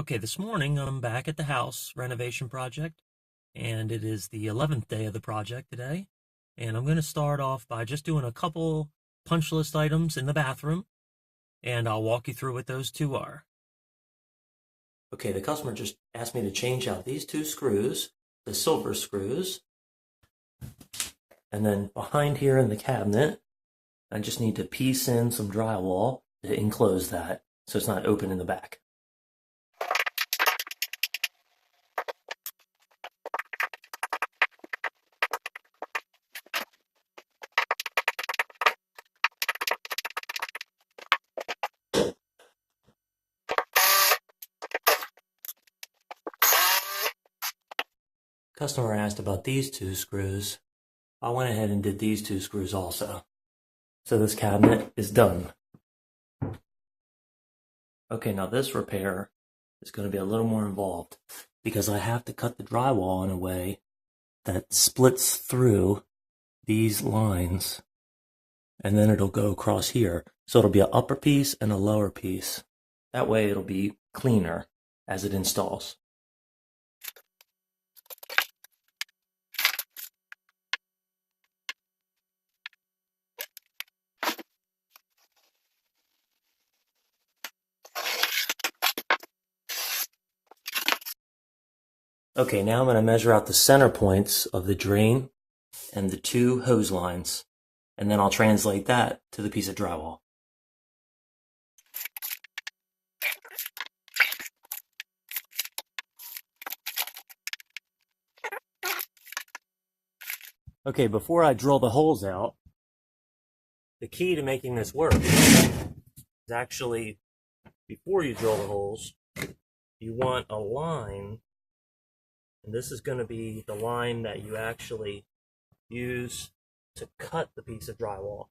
Okay, this morning I'm back at the house renovation project, and it is the 11th day of the project today. And I'm going to start off by just doing a couple punch list items in the bathroom, and I'll walk you through what those two are. Okay, the customer just asked me to change out these two screws, the silver screws, and then behind here in the cabinet, I just need to piece in some drywall to enclose that so it's not open in the back. Customer asked about these two screws. I went ahead and did these two screws also. So this cabinet is done. Okay, now this repair is going to be a little more involved because I have to cut the drywall in a way that splits through these lines, and then it'll go across here. So it'll be an upper piece and a lower piece. That way it'll be cleaner as it installs. Okay, now I'm going to measure out the center points of the drain and the two hose lines, and then I'll translate that to the piece of drywall. Okay, before I drill the holes out, the key to making this work is actually, before you drill the holes, you want a line, and this is going to be the line that you actually use to cut the piece of drywall.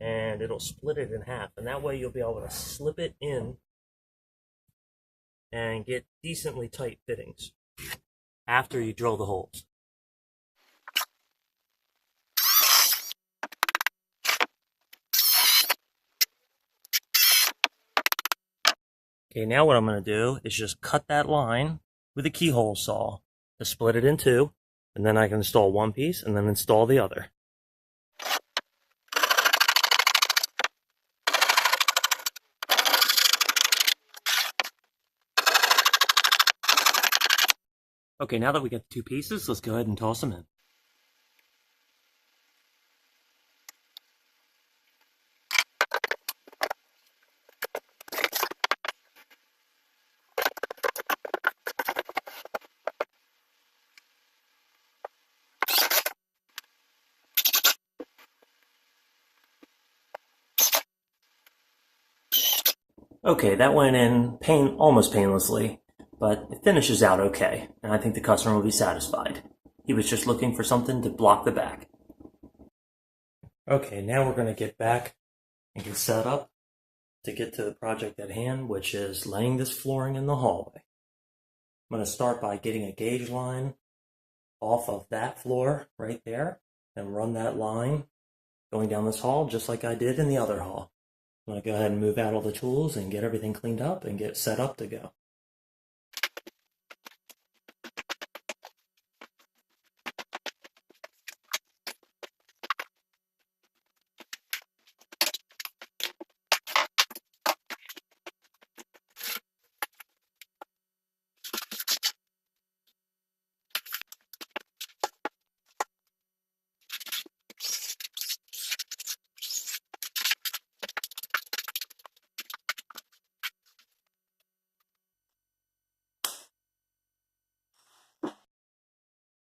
And it'll split it in half, and that way you'll be able to slip it in and get decently tight fittings after you drill the holes. Okay, now what I'm going to do is just cut that line with a keyhole saw to split it in two, and then I can install one piece and then install the other. Okay, now that we got the two pieces, let's go ahead and toss them in. Okay, that went in almost painlessly, but it finishes out okay, and I think the customer will be satisfied. He was just looking for something to block the back. Okay, now we're going to get back and get set up to get to the project at hand, which is laying this flooring in the hallway. I'm going to start by getting a gauge line off of that floor right there and run that line going down this hall just like I did in the other hall. I'm going to go ahead and move out all the tools and get everything cleaned up and get set up to go.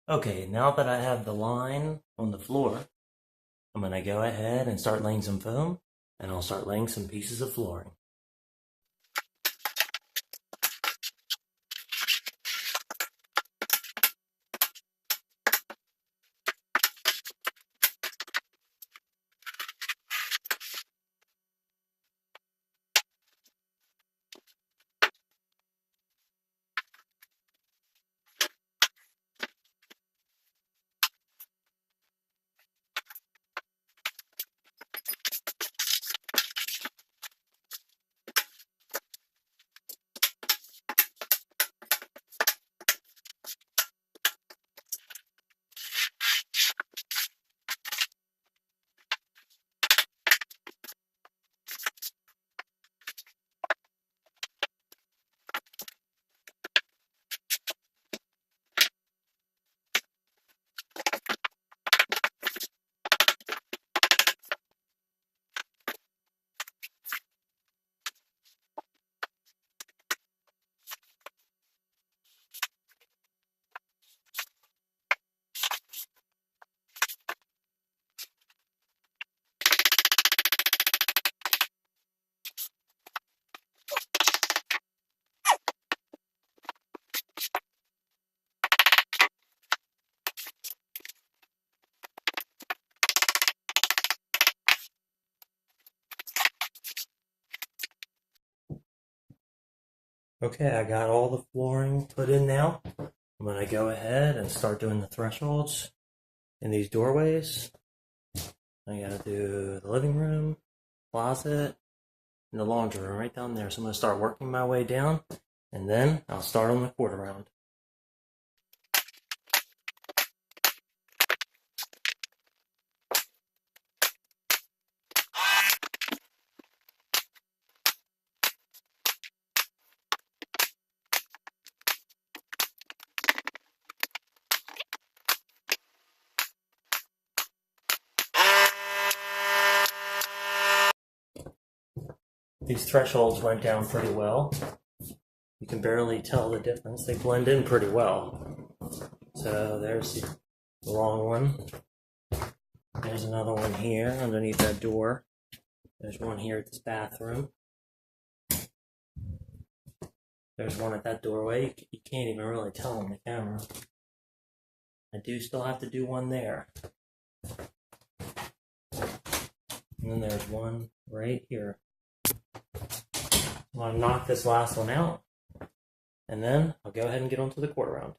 Okay, now that I have the line on the floor, I'm going to go ahead and start laying some foam, and I'll start laying some pieces of flooring. Okay, I got all the flooring put in now. I'm going to go ahead and start doing the thresholds in these doorways. I got to do the living room, closet, and the laundry room right down there. So I'm going to start working my way down, and then I'll start on the quarter round. These thresholds went down pretty well. You can barely tell the difference. They blend in pretty well. So there's the long one. There's another one here underneath that door. There's one here at this bathroom. There's one at that doorway. You can't even really tell on the camera. I do still have to do one there. And then there's one right here. I'm going to knock this last one out, and then I'll go ahead and get onto the quarter round.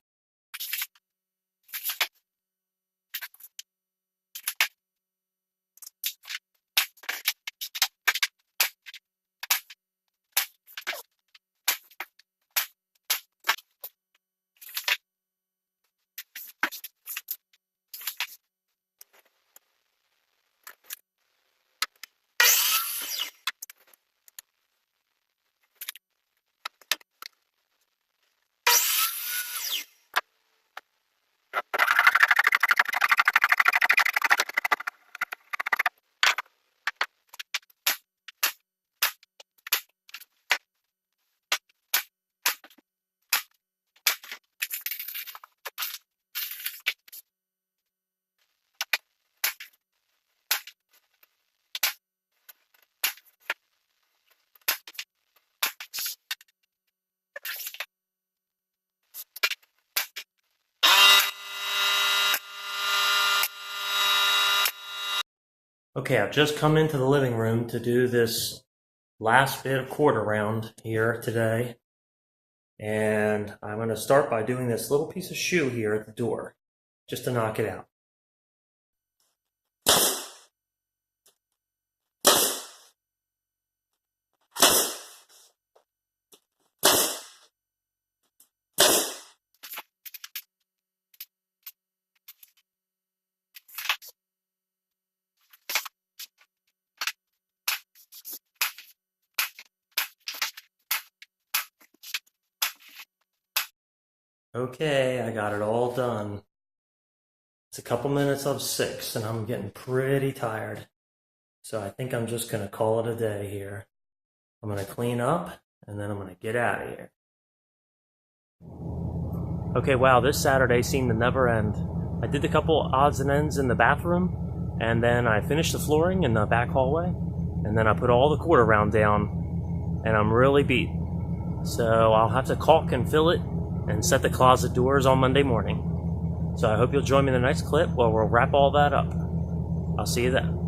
Okay, I've just come into the living room to do this last bit of quarter round here today. And I'm going to start by doing this little piece of shoe here at the door, just to knock it out. Okay, I got it all done. It's a couple minutes of 6 and I'm getting pretty tired. So I think I'm just going to call it a day here. I'm going to clean up and then I'm going to get out of here. Okay, wow, this Saturday seemed to never end. I did a couple odds and ends in the bathroom, and then I finished the flooring in the back hallway, and then I put all the quarter round down, and I'm really beat. So I'll have to caulk and fill it and set the closet doors on Monday morning. So I hope you'll join me in the next clip where we'll wrap all that up. I'll see you then.